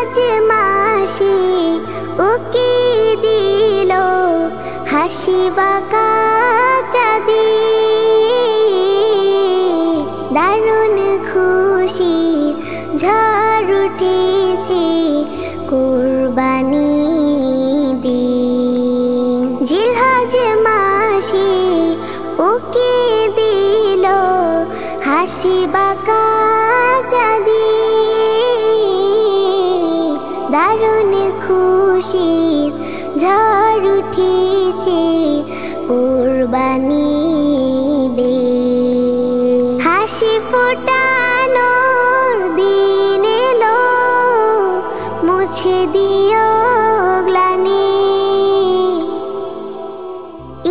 জিলহজ মাসে ওকে দিল হাসি বাঁকা চাঁদে, দারুণ খুশি ঝড় উঠেছে কুরবানি দিন। জিলহজ মাসে ওকে দিল হাসি বাঁকা চাঁদে, দারুণ খুশি ঝড় উঠেছে কুরবানি দে। হাসি ফোটানোর দিন এলো, মুছে দিও গ্লানি,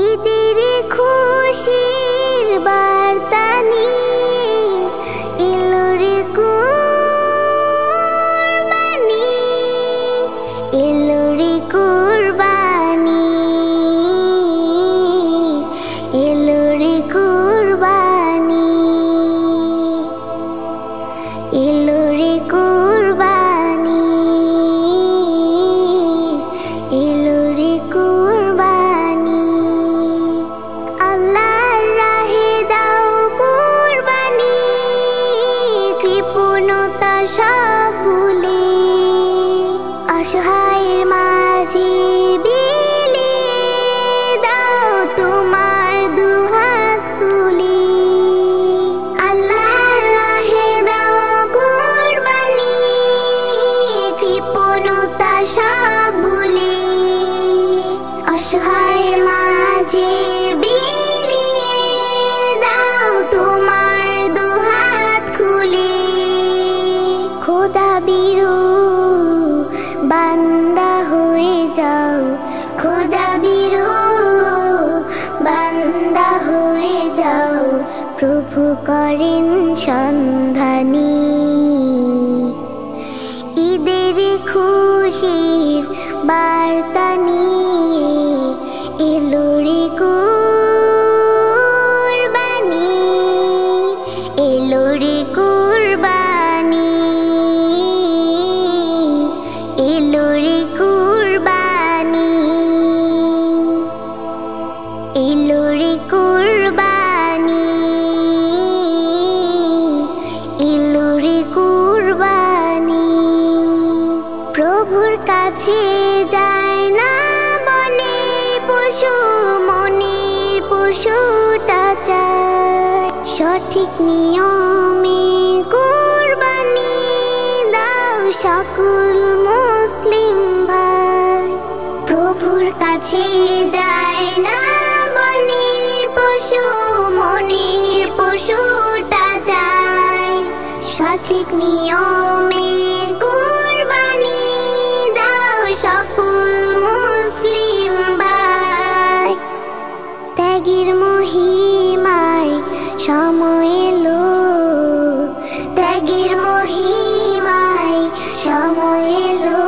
ঈদের খুশির বার্তা নিয়ে এলো রে কুরবানি, এলো রে কুরবানি, এলো রে কুরবানি, এলো রে কুরবানি, এলো রে কুরবানি। আল্লাহর রাহে দাও কুরবানি, কৃপণতা সব ভুলে, অসহায়ের মাঝে বিলিয়ে দাও তোমার দুহাত খুলে। আল্লাহর রাহে দাও কুরবানি, কৃপণতা সব ভুলে, অসহায়ের মাঝে বিলিয়ে দাও তোমার দুহাত খুলে। খোদা বিরু বান্দা হয়ে যাও, খোদা বিরু বান্দা হয়ে যাও, প্রভু করেন সন্ধানী, ঈদের খুশির বার্তা নিয়ে এলো রে কুরবানি, এলো রে কুরবানি, এলো রে কুরবানি, এলো রে কুরবানি, এলো রে কুরবানি। প্রভুর কাছে যায় না বনে পশু, মনের পশুটা চায় সঠিক নিয়মে কুরবানি দাও সকল মুসলিম ভাই। প্রভুর কাছে যায় না বনের পশু, মনের পশুটা চায় সঠিক নিয়মে কুরবানি দাও সকল মুসলিম ভাই। ত্যাগের মহিমায় সময় এলো, ত্যাগের মহিমায় সময় এলো,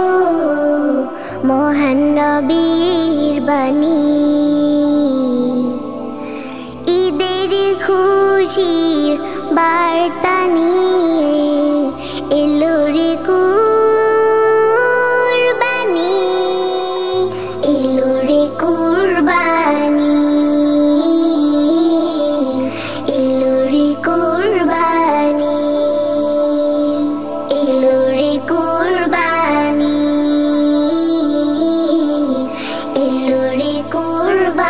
মহান নবীর বাণী, ঈদের খুশির বার্তা নিয়ে এলো রে কুরবানি, এলো রে কুরবানি, এলো রে কুরবানি, এলো রে কুরবানি, এলো রে কুরবানি।